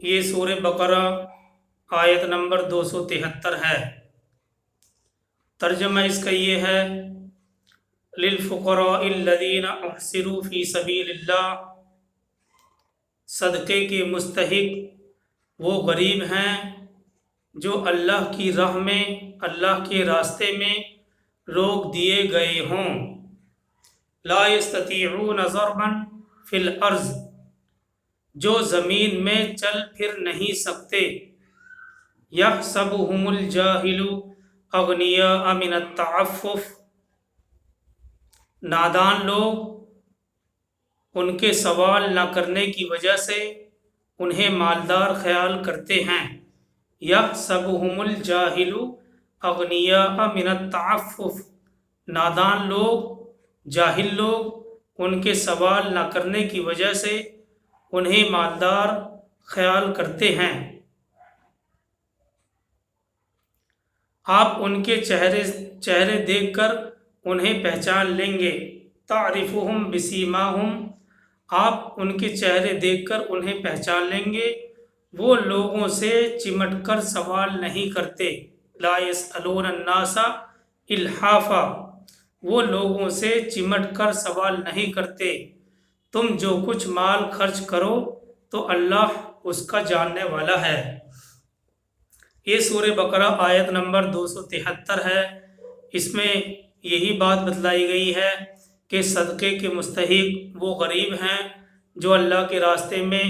یہ سورہ بقرہ آیت نمبر 273 ہے۔ ترجمہ اس کا یہ ہے للفقراء الذین احصروا فی سبیل اللہ، صدقے کے مستحق وہ غریب ہیں جو اللہ کی راہ میں، اللہ کے راستے میں روک دیے گئے ہوں۔ لا یستطیعون ضربا فی الارض، جو زمین میں چل پھر نہیں سکتے۔ یحسبہم الجاہل اغنیاء من التعفف، نادان لوگ ان کے سوال نہ کرنے کی وجہ سے انہیں مالدار خیال کرتے ہیں۔ یحسبہم الجاہل اغنیاء من التعفف، نادان لوگ، جاہل لوگ ان کے سوال نہ کرنے کی وجہ سے انہیں مالدار خیال کرتے ہیں۔ آپ ان کے چہرے دیکھ کر انہیں پہچان لیں گے۔ تعرفہم بسیماہم، آپ ان کے چہرے دیکھ کر انہیں پہچان لیں گے۔ وہ لوگوں سے چمٹ کر سوال نہیں کرتے۔ لا یسألون الناس الحافا، وہ لوگوں سے چمٹ کر سوال نہیں کرتے۔ تم جو کچھ مال خرچ کرو تو اللہ اس کا جاننے والا ہے۔ یہ سورہ بقرہ آیت نمبر 273 ہے۔ اس میں یہی بات بتلائی گئی ہے کہ صدقے کے مستحق وہ غریب ہیں جو اللہ کے راستے میں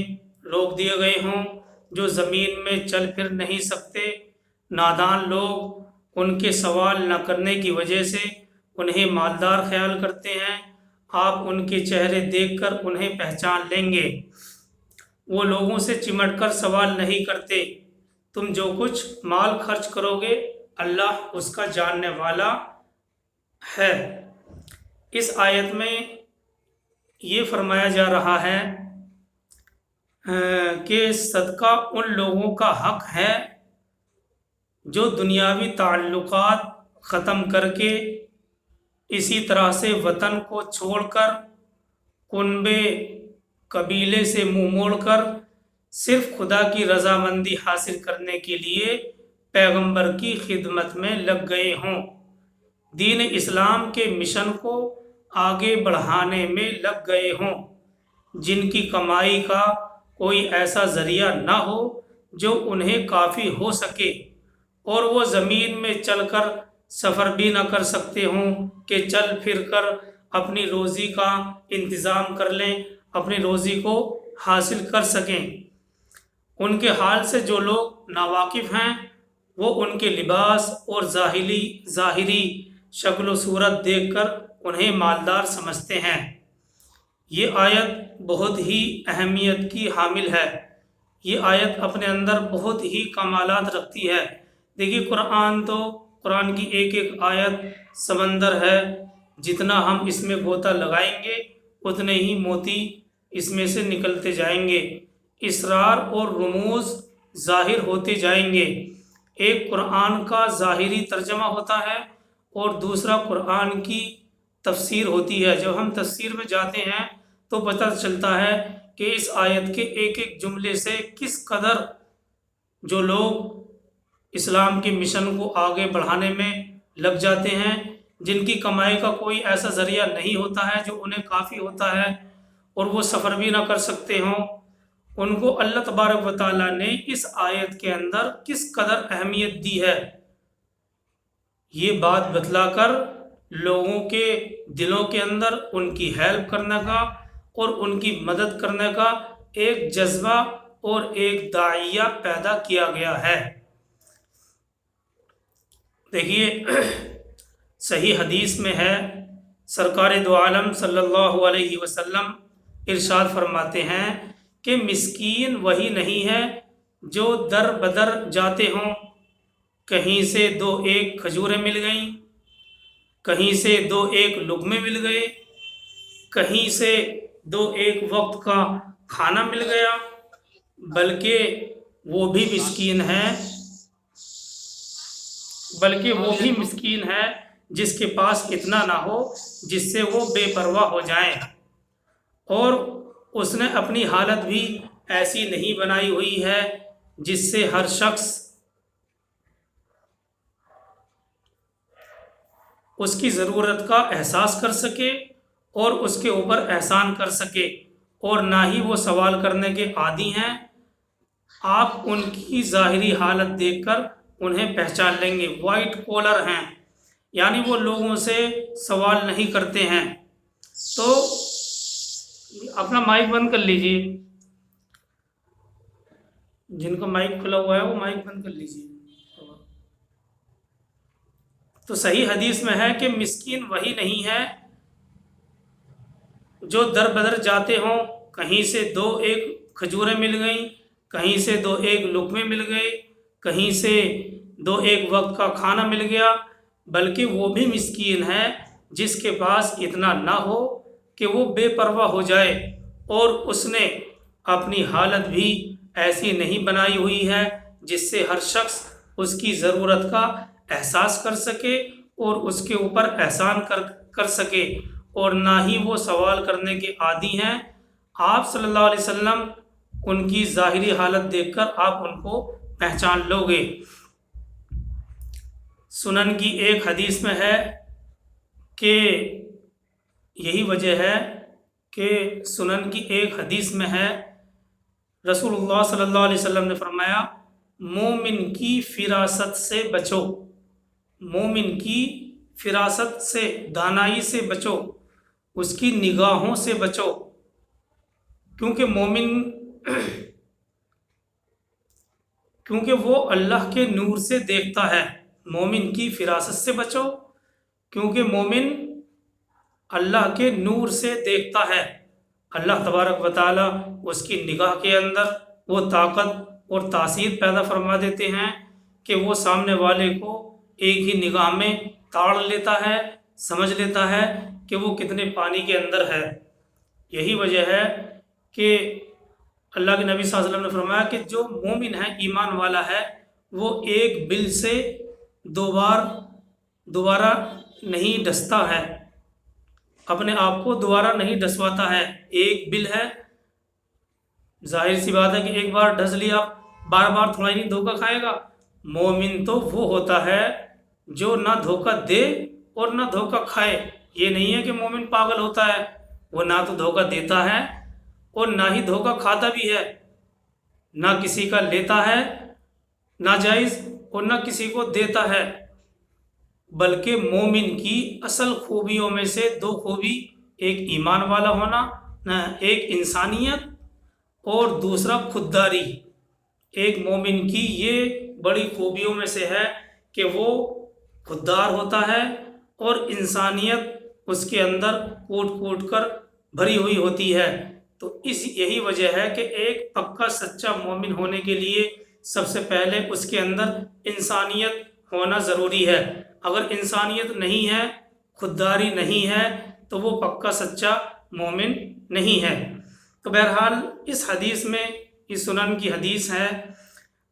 روک دیے گئے ہوں، جو زمین میں چل پھر نہیں سکتے۔ نادان لوگ ان کے سوال نہ کرنے کی وجہ سے انہیں مالدار خیال کرتے ہیں۔ آپ ان کے چہرے دیکھ کر انہیں پہچان لیں گے۔ وہ لوگوں سے چمٹ کر سوال نہیں کرتے۔ تم جو کچھ مال خرچ کرو گے اللہ اس کا جاننے والا ہے۔ اس آیت میں یہ فرمایا جا رہا ہے کہ صدقہ ان لوگوں کا حق ہے جو دنیاوی تعلقات ختم کر کے، اسی طرح سے وطن کو چھوڑ کر، کنبے قبیلے سے منہ موڑ کر صرف خدا کی رضامندی حاصل کرنے کے لیے پیغمبر کی خدمت میں لگ گئے ہوں، دین اسلام کے مشن کو آگے بڑھانے میں لگ گئے ہوں، جن کی کمائی کا کوئی ایسا ذریعہ نہ ہو جو انہیں کافی ہو سکے، اور وہ زمین میں چل کر سفر بھی نہ کر سکتے ہوں کہ چل پھر کر اپنی روزی کا انتظام کر لیں، اپنی روزی کو حاصل کر سکیں۔ ان کے حال سے جو لوگ ناواقف ہیں وہ ان کے لباس اور ظاہری شکل و صورت دیکھ کر انہیں مالدار سمجھتے ہیں۔ یہ آیت بہت ہی اہمیت کی حامل ہے۔ یہ آیت اپنے اندر بہت ہی کمالات رکھتی ہے۔ دیکھیے قرآن کی ایک ایک آیت سمندر ہے، جتنا ہم اس میں غوطہ لگائیں گے اتنے ہی موتی اس میں سے نکلتے جائیں گے، اسرار اور رموز ظاہر ہوتے جائیں گے۔ ایک قرآن کا ظاہری ترجمہ ہوتا ہے اور دوسرا قرآن کی تفسیر ہوتی ہے۔ جب ہم تفسیر میں جاتے ہیں تو پتہ چلتا ہے کہ اس آیت کے ایک ایک جملے سے کس قدر جو لوگ اسلام کے مشن کو آگے بڑھانے میں لگ جاتے ہیں، جن کی کمائی کا کوئی ایسا ذریعہ نہیں ہوتا ہے جو انہیں کافی ہوتا ہے، اور وہ سفر بھی نہ کر سکتے ہوں، ان کو اللہ تبارک و تعالیٰ نے اس آیت کے اندر کس قدر اہمیت دی ہے، یہ بات بتلا کر لوگوں کے دلوں کے اندر ان کی ہیلپ کرنے کا اور ان کی مدد کرنے کا ایک جذبہ اور ایک داعیہ پیدا کیا گیا ہے۔ دیکھیے صحیح حدیث میں ہے، سرکار دو عالم صلی اللہ علیہ وسلم ارشاد فرماتے ہیں کہ مسکین وہی نہیں ہے جو در بدر جاتے ہوں، کہیں سے دو ایک کھجوریں مل گئیں، کہیں سے دو ایک لقمے مل گئے، کہیں سے دو ایک وقت کا کھانا مل گیا، بلکہ وہ بھی مسکین ہے جس کے پاس اتنا نہ ہو جس سے وہ بے پرواہ ہو جائیں، اور اس نے اپنی حالت بھی ایسی نہیں بنائی ہوئی ہے جس سے ہر شخص اس کی ضرورت کا احساس کر سکے اور اس کے اوپر احسان کر سکے، اور نہ ہی وہ سوال کرنے کے عادی ہیں۔ آپ ان کی ظاہری حالت دیکھ کر انہیں پہچان لیں گے، وائٹ کالر ہیں، یعنی وہ لوگوں سے سوال نہیں کرتے ہیں۔ تو اپنا مائک بند کر لیجئے، جن کا مائک کھلا ہوا ہے وہ مائک بند کر لیجئے۔ تو صحیح حدیث میں ہے کہ مسکین وہی نہیں ہے جو در بدر جاتے ہوں، کہیں سے دو ایک کھجوریں مل گئیں، کہیں سے دو ایک لقمے مل گئے، کہیں سے دو ایک وقت کا کھانا مل گیا، بلکہ وہ بھی مسکین ہے جس کے پاس اتنا نہ ہو کہ وہ بے پرواہ ہو جائے، اور اس نے اپنی حالت بھی ایسی نہیں بنائی ہوئی ہے جس سے ہر شخص اس کی ضرورت کا احساس کر سکے اور اس کے اوپر احسان کر سکے، اور نہ ہی وہ سوال کرنے کے عادی ہیں۔ آپ صلی اللہ علیہ وسلم ان کی ظاہری حالت دیکھ کر آپ ان کو پہچان لو گے۔ سنن کی ایک حدیث میں ہے کہ یہی وجہ ہے کہ سنن کی ایک حدیث میں ہے، رسول اللہ صلی اللہ علیہ وسلم نے فرمایا، مومن کی فراست سے بچو، مومن کی فراست سے، دانائی سے بچو، اس کی نگاہوں سے بچو، کیونکہ وہ اللہ کے نور سے دیکھتا ہے۔ مومن کی فراست سے بچو کیونکہ مومن اللہ کے نور سے دیکھتا ہے۔ اللہ تبارک و تعالیٰ اس کی نگاہ کے اندر وہ طاقت اور تاثیر پیدا فرما دیتے ہیں کہ وہ سامنے والے کو ایک ہی نگاہ میں تاڑ لیتا ہے، سمجھ لیتا ہے کہ وہ کتنے پانی کے اندر ہے۔ یہی وجہ ہے کہ اللہ کے نبی صلی اللہ علیہ وسلم نے فرمایا کہ جو مومن ہے، ایمان والا ہے، وہ ایک بل سے دوبارہ نہیں ڈستا ہے، اپنے آپ کو دوبارہ نہیں ڈسواتا ہے۔ ایک بل ہے، ظاہر سی بات ہے کہ ایک بار ڈس لیا، بار بار تھوڑا ہی نہیں دھوکہ کھائے گا۔ مومن تو وہ ہوتا ہے جو نہ دھوکہ دے اور نہ دھوکہ کھائے۔ یہ نہیں ہے کہ مومن پاگل ہوتا ہے، وہ نہ تو دھوکہ دیتا ہے اور نہ ہی دھوکہ کھاتا بھی ہے، نہ کسی کا لیتا ہے ناجائز اور نہ کسی کو دیتا ہے۔ بلکہ مومن کی اصل خوبیوں میں سے دو خوبی، ایک ایمان والا ہونا، ایک انسانیت، اور دوسرا خودداری۔ ایک مومن کی یہ بڑی خوبیوں میں سے ہے کہ وہ خوددار ہوتا ہے اور انسانیت اس کے اندر کوٹ کوٹ کر بھری ہوئی ہوتی ہے۔ تو یہی وجہ ہے کہ ایک پکا سچا مومن ہونے کے لیے سب سے پہلے اس کے اندر انسانیت ہونا ضروری ہے۔ اگر انسانیت نہیں ہے، خودداری نہیں ہے، تو وہ پکا سچا مومن نہیں ہے۔ تو بہرحال اس حدیث میں، اس سنن کی حدیث ہے،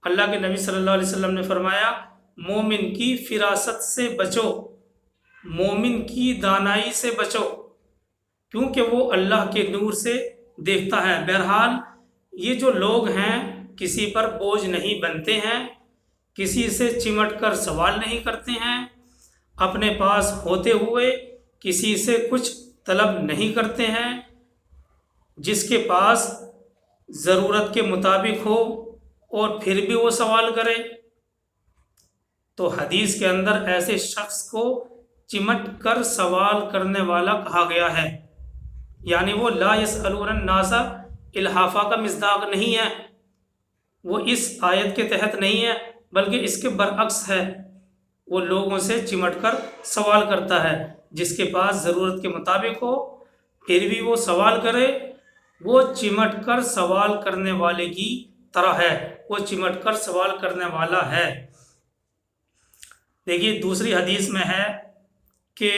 اللہ کے نبی صلی اللہ علیہ وسلم نے فرمایا، مومن کی فراست سے بچو، مومن کی دانائی سے بچو، کیونکہ وہ اللہ کے نور سے دیکھتا ہے۔ بہرحال یہ جو لوگ ہیں کسی پر بوجھ نہیں بنتے ہیں، کسی سے چمٹ کر سوال نہیں کرتے ہیں، اپنے پاس ہوتے ہوئے کسی سے کچھ طلب نہیں کرتے ہیں، جس کے پاس ضرورت کے مطابق ہو اور پھر بھی وہ سوال کرے، تو حدیث کے اندر ایسے شخص کو چمٹ کر سوال کرنے والا کہا گیا ہے۔ یعنی وہ لا یسألون الناس الحافہ کا مصداق نہیں ہے، وہ اس آیت کے تحت نہیں ہے، بلکہ اس کے برعکس ہے۔ وہ لوگوں سے چمٹ کر سوال کرتا ہے، جس کے پاس ضرورت کے مطابق ہو پھر بھی وہ سوال کرے، وہ چمٹ کر سوال کرنے والے کی طرح ہے، وہ چمٹ کر سوال کرنے والا ہے۔ دیکھیے دوسری حدیث میں ہے کہ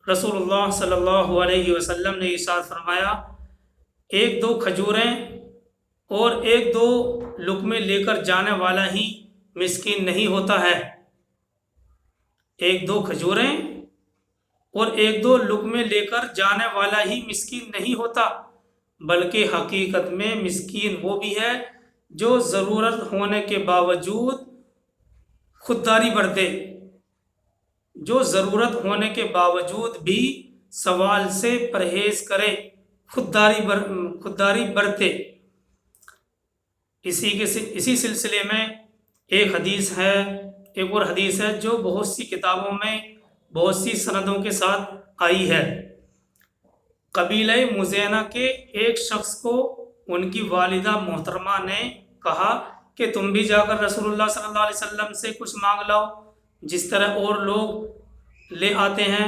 رسول اللہ صلی اللہ علیہ وسلم نے ارشاد فرمایا، ایک دو کھجوریں اور ایک دو لقمے لے کر جانے والا ہی مسکین نہیں ہوتا ہے۔ ایک دو کھجوریں اور ایک دو لقمے لے کر جانے والا ہی مسکین نہیں ہوتا، بلکہ حقیقت میں مسکین وہ بھی ہے جو ضرورت ہونے کے باوجود خودداری برتے، جو ضرورت ہونے کے باوجود بھی سوال سے پرہیز کرے، خودداری برتے۔ اسی سلسلے میں ایک حدیث ہے، ایک اور حدیث ہے جو بہت سی کتابوں میں بہت سی سندوں کے ساتھ آئی ہے۔ قبیلہ مزینہ کے ایک شخص کو ان کی والدہ محترمہ نے کہا کہ تم بھی جا کر رسول اللہ صلی اللہ علیہ وسلم سے کچھ مانگ لاؤ جس طرح اور لوگ لے آتے ہیں۔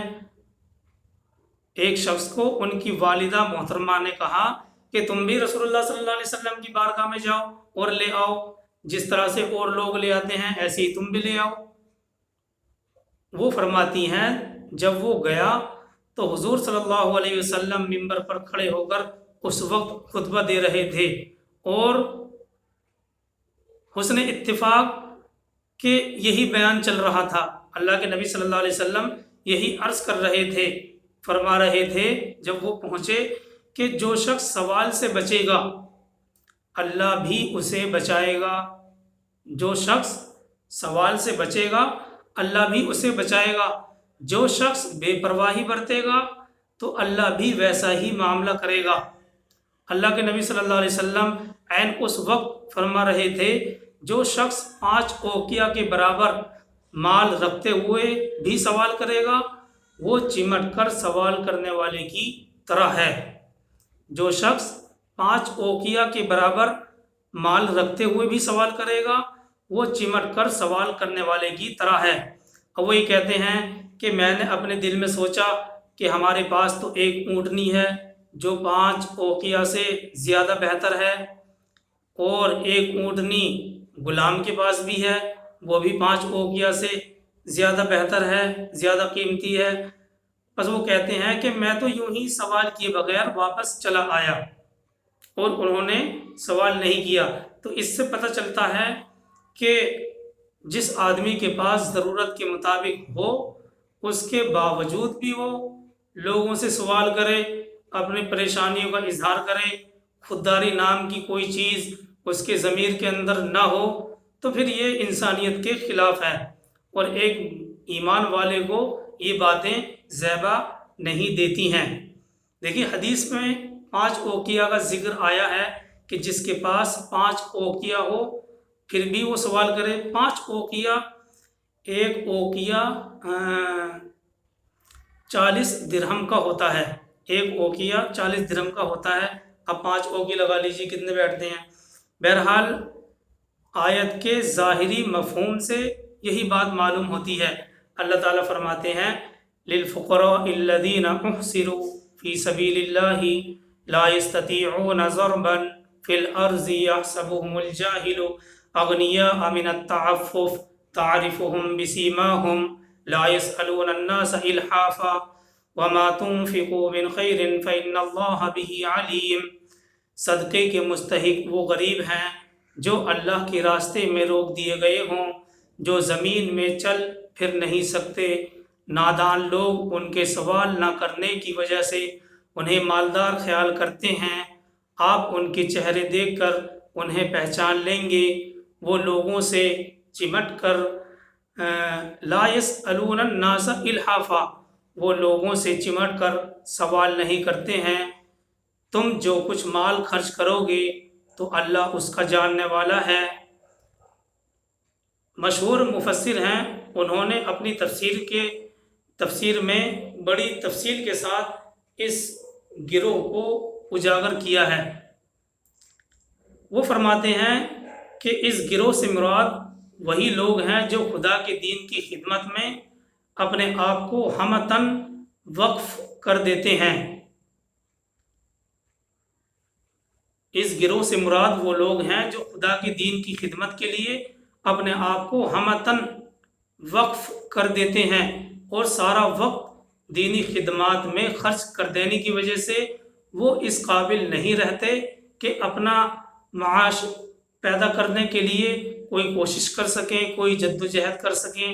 ایک شخص کو ان کی والدہ محترمہ نے کہا کہ تم بھی رسول اللہ صلی اللہ علیہ وسلم کی بارگاہ میں جاؤ اور لے آؤ، جس طرح سے اور لوگ لے آتے ہیں ایسے ہی تم بھی لے آؤ۔ وہ فرماتی ہیں جب وہ گیا تو حضور صلی اللہ علیہ وسلم منبر پر کھڑے ہو کر اس وقت خطبہ دے رہے تھے، اور حسن اتفاق کہ یہی بیان چل رہا تھا۔ اللہ کے نبی صلی اللہ علیہ وسلم یہی عرض کر رہے تھے، فرما رہے تھے جب وہ پہنچے کہ جو شخص سوال سے بچے گا اللہ بھی اسے بچائے گا، جو شخص سوال سے بچے گا اللہ بھی اسے بچائے گا، جو شخص بے پرواہی برتے گا تو اللہ بھی ویسا ہی معاملہ کرے گا۔ اللہ کے نبی صلی اللہ علیہ وسلم عین اس وقت فرما رہے تھے جو شخص 5 اوقیہ کے برابر مال رکھتے ہوئے بھی سوال کرے گا وہ چمٹ کر سوال کرنے والے کی طرح ہے۔ جو شخص 5 اوقیہ کے برابر مال رکھتے ہوئے بھی سوال کرے گا وہ چمٹ کر سوال کرنے والے کی طرح ہے۔ اب وہی کہتے ہیں کہ میں نے اپنے دل میں سوچا کہ ہمارے پاس تو ایک اونٹنی ہے جو 5 اوقیہ سے زیادہ بہتر ہے، اور ایک اونٹنی غلام کے پاس بھی ہے وہ بھی 5 اوقیہ سے زیادہ بہتر ہے، زیادہ قیمتی ہے۔ بس وہ کہتے ہیں کہ میں تو یوں ہی سوال کیے بغیر واپس چلا آیا اور انہوں نے سوال نہیں کیا۔ تو اس سے پتہ چلتا ہے کہ جس آدمی کے پاس ضرورت کے مطابق ہو اس کے باوجود بھی وہ لوگوں سے سوال کرے، اپنی پریشانیوں کا اظہار کرے، خودداری نام کی کوئی چیز اس کے ضمیر کے اندر نہ ہو، تو پھر یہ انسانیت کے خلاف ہے، اور ایک ایمان والے کو یہ باتیں زیبا نہیں دیتی ہیں۔ دیکھیے حدیث میں 5 اوقیہ کا ذکر آیا ہے کہ جس کے پاس 5 اوقیہ ہو پھر بھی وہ سوال کرے۔ 5 اوقیہ، ایک اوقیہ 40 درہم کا ہوتا ہے، ایک اوقیہ 40 درہم کا ہوتا ہے۔ اب 5 اوقیہ لگا لیجیے کتنے بیٹھتے ہیں۔ بہرحال آیت کے ظاہری مفہوم سے یہی بات معلوم ہوتی ہے۔ اللہ تعالیٰ فرماتے ہیں للفقراء الذین احصروا فی سبیل اللہ لا یستطیعون ضربا فی الارض یحسبهم الجاہل اغنیاء من التعفف تعرفهم بسیماهم لا يسألون الناس الحافا وما تنفقوا من خیر فإن اللہ به علیم۔ صدقے کے مستحق وہ غریب ہیں جو اللہ کے راستے میں روک دیے گئے ہوں، جو زمین میں چل پھر نہیں سکتے۔ نادان لوگ ان کے سوال نہ کرنے کی وجہ سے انہیں مالدار خیال کرتے ہیں، آپ ان کے چہرے دیکھ کر انہیں پہچان لیں گے، وہ لوگوں سے چمٹ کر لا یسألون الناس الحافا، وہ لوگوں سے چمٹ کر سوال نہیں کرتے ہیں۔ تم جو کچھ مال خرچ کرو گے تو اللہ اس کا جاننے والا ہے۔ مشہور مفسر ہیں، انہوں نے اپنی تفسیر میں بڑی تفصیل کے ساتھ اس گروہ کو اجاگر کیا ہے۔ وہ فرماتے ہیں کہ اس گروہ سے مراد وہی لوگ ہیں جو خدا کے دین کی خدمت میں اپنے آپ کو ہمتاً وقف کر دیتے ہیں۔ اس گروہ سے مراد وہ لوگ ہیں جو خدا کے دین کی خدمت کے لیے اپنے آپ کو ہمتاً وقف کر دیتے ہیں، اور سارا وقت دینی خدمات میں خرچ کر دینے کی وجہ سے وہ اس قابل نہیں رہتے کہ اپنا معاش پیدا کرنے کے لیے کوئی کوشش کر سکیں، کوئی جد و جہد کر سکیں۔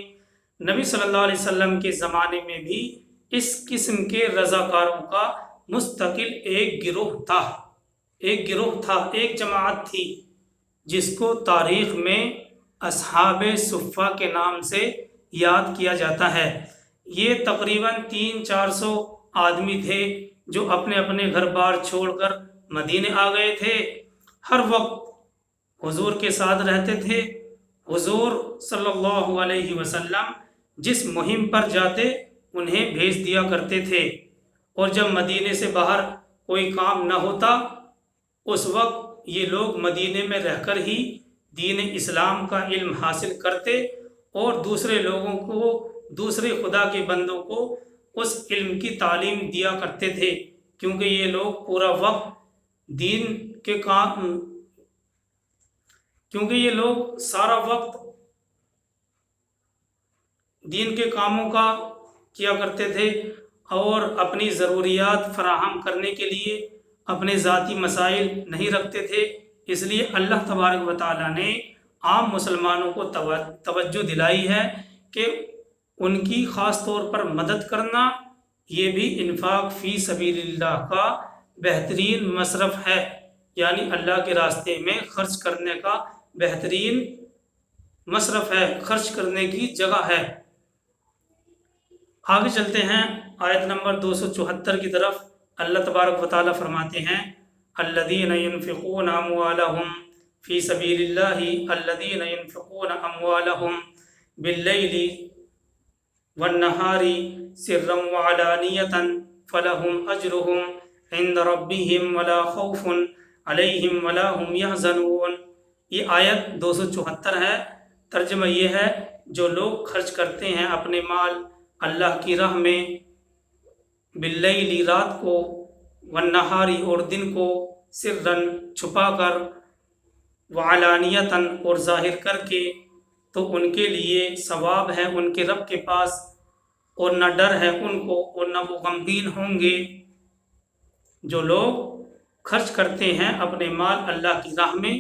نبی صلی اللہ علیہ وسلم کے زمانے میں بھی اس قسم کے رضاکاروں کا مستقل ایک گروہ تھا۔ ایک گروہ تھا، ایک جماعت تھی جس کو تاریخ میں اصحاب صفہ کے نام سے یاد کیا جاتا ہے۔ یہ تقریباً 300-400 آدمی تھے جو اپنے اپنے گھر بار چھوڑ کر مدینے آ گئے تھے۔ ہر وقت حضور کے ساتھ رہتے تھے۔ حضور صلی اللہ علیہ وسلم جس مہم پر جاتے انہیں بھیج دیا کرتے تھے، اور جب مدینے سے باہر کوئی کام نہ ہوتا اس وقت یہ لوگ مدینے میں رہ کر ہی دین اسلام کا علم حاصل کرتے اور دوسرے لوگوں کو، دوسرے خدا کے بندوں کو اس علم کی تعلیم دیا کرتے تھے، کیونکہ یہ لوگ پورا وقت دین کے کام، کیونکہ یہ لوگ سارا وقت دین کے کاموں کا کیا کرتے تھے اور اپنی ضروریات فراہم کرنے کے لیے اپنے ذاتی مسائل نہیں رکھتے تھے۔ اس لیے اللہ تبارک و تعالیٰ نے عام مسلمانوں کو توجہ دلائی ہے کہ ان کی خاص طور پر مدد کرنا یہ بھی انفاق فی سبیل اللہ کا بہترین مصرف ہے، یعنی اللہ کے راستے میں خرچ کرنے کا بہترین مصرف ہے، خرچ کرنے کی جگہ ہے۔ آگے چلتے ہیں آیت نمبر 274 کی طرف۔ اللہ تبارک و تعالیٰ فرماتے ہیں الذین ينفقون اموالهم فی سبیل اللہ الذین ينفقون اموالهم باللیل والنہار سرا وعلانیۃ فلهم اجرهم عند ربهم ولا خوف علیہم ولا هم يحزنون۔ یہ آیت 274 ہے۔ ترجمہ یہ ہے جو لوگ خرچ کرتے ہیں اپنے مال اللہ کی راہ میں، باللیل رات کو، والنہاری اور دن کو، سرًا چھپا کر، وعلانیتاً اور ظاہر کر کے، تو ان کے لیے ثواب ہے ان کے رب کے پاس، اور نہ ڈر ہے ان کو اور نہ وہ غمگین ہوں گے۔ جو لوگ خرچ کرتے ہیں اپنے مال اللہ کی راہ میں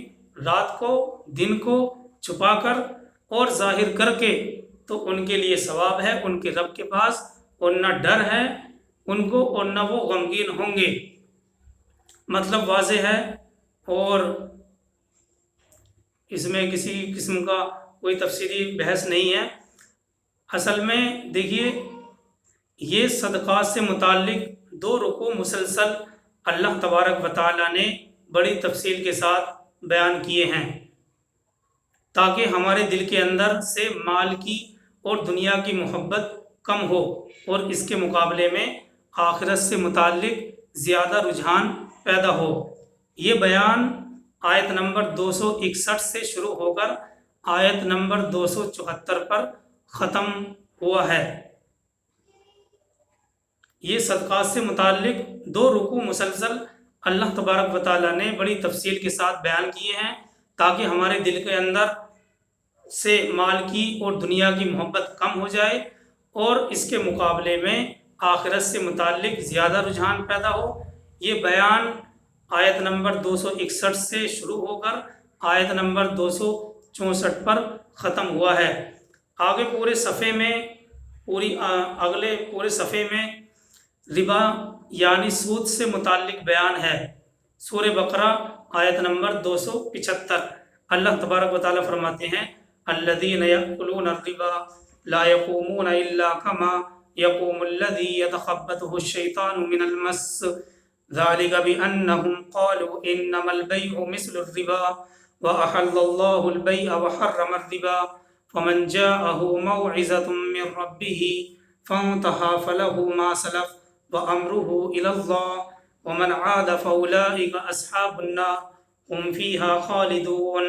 رات کو، دن کو، چھپا کر اور ظاہر کر کے، تو ان کے لیے ثواب ہے ان کے رب کے پاس، اور نہ ڈر ہے ان کو اور نہ وہ غمگین ہوں گے۔ مطلب واضح ہے اور اس میں کسی قسم کا کوئی تفصیلی بحث نہیں ہے۔ اصل میں دیکھیے یہ صدقات سے متعلق 2 رکوع مسلسل اللہ تبارک و تعالیٰ نے بڑی تفصیل کے ساتھ بیان کیے ہیں تاکہ ہمارے دل کے اندر سے مال کی اور دنیا کی محبت کم ہو اور اس کے مقابلے میں آخرت سے متعلق زیادہ رجحان پیدا ہو۔ یہ بیان آیت نمبر 261 سے شروع ہو کر آیت نمبر 274 پر ختم ہوا ہے۔ یہ صدقات سے متعلق 2 رکوع مسلسل اللہ تبارک و تعالیٰ نے بڑی تفصیل کے ساتھ بیان کیے ہیں تاکہ ہمارے دل کے اندر سے مال کی اور دنیا کی محبت کم ہو جائے اور اس کے مقابلے میں آخرت سے متعلق زیادہ رجحان پیدا ہو۔ یہ بیان آیت نمبر 261 سے شروع ہو کر آیت نمبر 264 پر ختم ہوا ہے۔ آگے پورے صفحے میں اگلے پورے صفحے میں ربا یعنی سود سے متعلق بیان ہے۔ سورہ بقرہ آیت نمبر 275۔ اللہ تبارک و تعالیٰ فرماتے ہیں الذین یأکلون الربا لا یقومون الا کما یقوم الذی یتخبطہ الشیطان من المس ذلک بأنہم قالوا انما البیع مثل الربا وأحل اللہ البیع وحرم الربا فمن جاءہ موعظۃ من ربہ فانتہى فلہ ما سلف وأمرہ الی اللہ ومن عاد فأولئک اصحاب النار ہم فیہا خالدون۔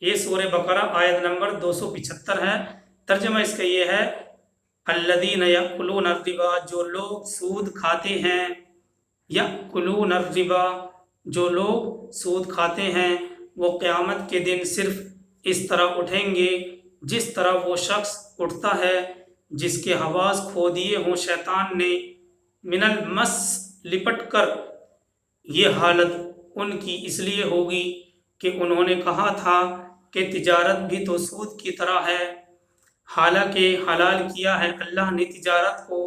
یہ سورہ بقرہ آیت نمبر 275 ہے۔ ترجمہ اس کا یہ ہے الذین یأکلون الربا، جو لوگ سود کھاتے ہیں، یأکلون الربا، جو لوگ سود کھاتے ہیں، وہ قیامت کے دن صرف اس طرح اٹھیں گے جس طرح وہ شخص اٹھتا ہے جس کے حواس کھو دیے ہوں شیطان نے، من المس لپٹ کر۔ یہ حالت ان کی اس لیے ہوگی کہ انہوں نے کہا تھا کہ تجارت بھی تو سود کی طرح ہے، حالانکہ حلال کیا ہے اللہ نے تجارت کو،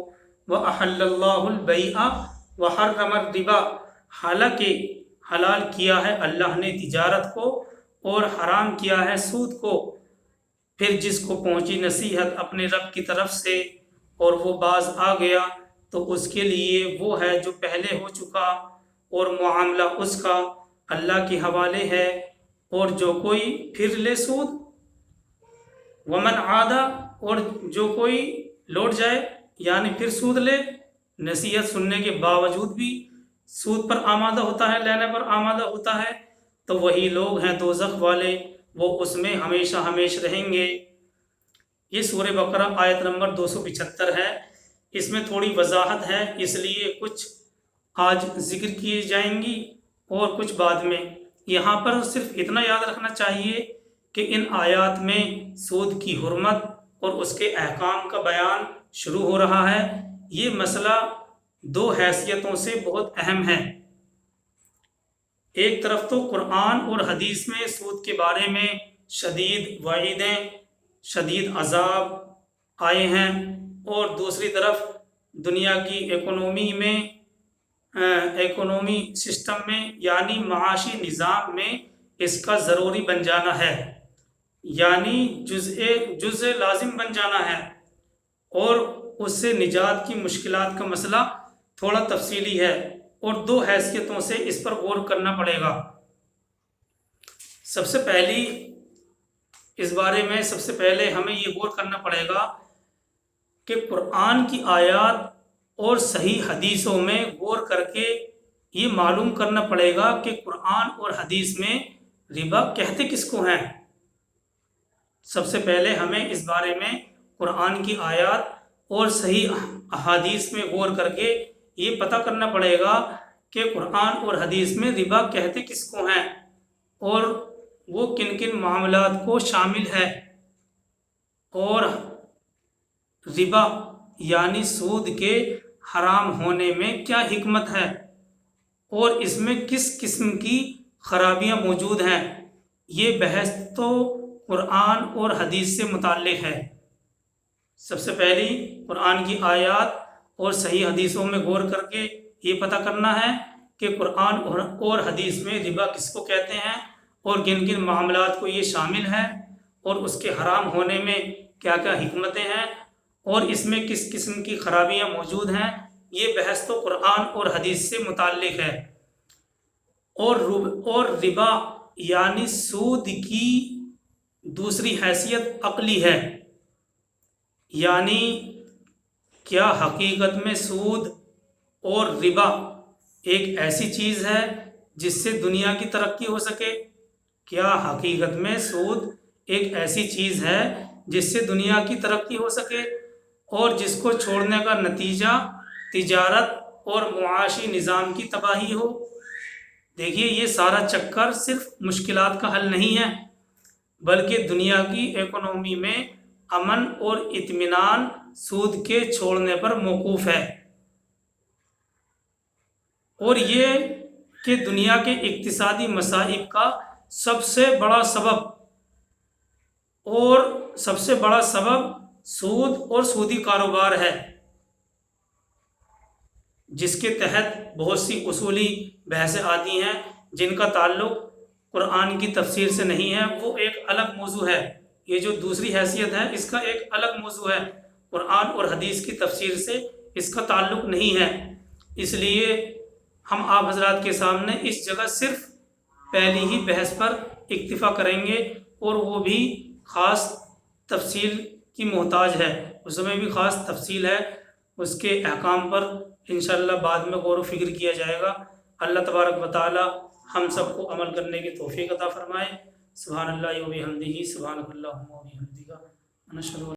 وَأَحَلَّ اللَّهُ الْبَيْعَ وَحَرَّمَ الرِّبَا، حالانکہ حلال کیا ہے اللہ نے تجارت کو اور حرام کیا ہے سود کو۔ پھر جس کو پہنچی نصیحت اپنے رب کی طرف سے اور وہ باز آ گیا تو اس کے لیے وہ ہے جو پہلے ہو چکا اور معاملہ اس کا اللہ کے حوالے ہے۔ اور جو کوئی پھر لے سود، ومن عادا، اور جو کوئی لوٹ جائے یعنی پھر سود لے، نصیحت سننے کے باوجود بھی سود پر آمادہ ہوتا ہے، لینے پر آمادہ ہوتا ہے، تو وہی لوگ ہیں دوزخ والے، وہ اس میں ہمیشہ ہمیش رہیں گے۔ یہ سورہ بقرہ آیت نمبر 275 ہے۔ اس میں تھوڑی وضاحت ہے، اس لیے کچھ آج ذکر کیے جائیں گی اور کچھ بعد میں۔ یہاں پر صرف اتنا یاد رکھنا چاہیے کہ ان آیات میں سود کی حرمت اور اس کے احکام کا بیان شروع ہو رہا ہے۔ یہ مسئلہ دو حیثیتوں سے بہت اہم ہے۔ ایک طرف تو قرآن اور حدیث میں سود کے بارے میں شدید وعیدیں، شدید عذاب آئے ہیں، اور دوسری طرف دنیا کی اکنومی سسٹم میں یعنی معاشی نظام میں اس کا ضروری بن جانا ہے، یعنی جزء لازم بن جانا ہے، اور اس سے نجات کی مشکلات کا مسئلہ تھوڑا تفصیلی ہے، اور دو حیثیتوں سے اس پر غور کرنا پڑے گا۔ سب سے پہلے ہمیں یہ غور کرنا پڑے گا کہ قرآن کی آیات اور صحیح حدیثوں میں غور کر کے یہ معلوم کرنا پڑے گا کہ قرآن اور حدیث میں ربا کہتے کس کو ہیں۔ سب سے پہلے ہمیں اس بارے میں قرآن کی آیات اور صحیح احادیث میں غور کر کے یہ پتہ کرنا پڑے گا کہ قرآن اور حدیث میں ربا کہتے کس کو ہیں اور وہ کن کن معاملات کو شامل ہے، اور ربا یعنی سود کے حرام ہونے میں کیا حکمت ہے اور اس میں کس قسم کی خرابیاں موجود ہیں۔ یہ بحث تو قرآن اور حدیث سے متعلق ہے۔ سب سے پہلی قرآن کی آیات اور صحیح حدیثوں میں غور کر کے یہ پتہ کرنا ہے کہ قرآن اور حدیث میں ربا کس کو کہتے ہیں اور کن کن معاملات کو یہ شامل ہے، اور اس کے حرام ہونے میں کیا کیا حکمتیں ہیں اور اس میں کس قسم کی خرابیاں موجود ہیں۔ یہ بحث تو قرآن اور حدیث سے متعلق ہے۔ اور ربا یعنی سود کی دوسری حیثیت عقلی ہے، یعنی کیا حقیقت میں سود اور ربا ایک ایسی چیز ہے جس سے دنیا کی ترقی ہو سکے؟ کیا حقیقت میں سود ایک ایسی چیز ہے جس سے دنیا کی ترقی ہو سکے اور جس کو چھوڑنے کا نتیجہ تجارت اور معاشی نظام کی تباہی ہو؟ دیکھیے، یہ سارا چکر صرف مشکلات کا حل نہیں ہے، بلکہ دنیا کی اکنومی میں امن اور اطمینان سود کے چھوڑنے پر موقوف ہے، اور یہ کہ دنیا کے اقتصادی مصائب کا سب سے بڑا سبب سود اور سودی کاروبار ہے، جس کے تحت بہت سی اصولی بحثیں آتی ہیں جن کا تعلق قرآن کی تفسیر سے نہیں ہے، وہ ایک الگ موضوع ہے۔ یہ جو دوسری حیثیت ہے اس کا ایک الگ موضوع ہے، قرآن اور حدیث کی تفسیر سے اس کا تعلق نہیں ہے۔ اس لیے ہم آپ حضرات کے سامنے اس جگہ صرف پہلی ہی بحث پر اکتفا کریں گے، اور وہ بھی خاص تفصیل کی محتاج ہے، اس میں بھی خاص تفصیل ہے، اس کے احکام پر انشاءاللہ بعد میں غور و فکر کیا جائے گا۔ اللہ تبارک و تعالی ہم سب کو عمل کرنے کی توفیق عطا فرمائے۔ سبحان اللہ و بحمدہ، سبحانک اللہم و بحمدک، نشہد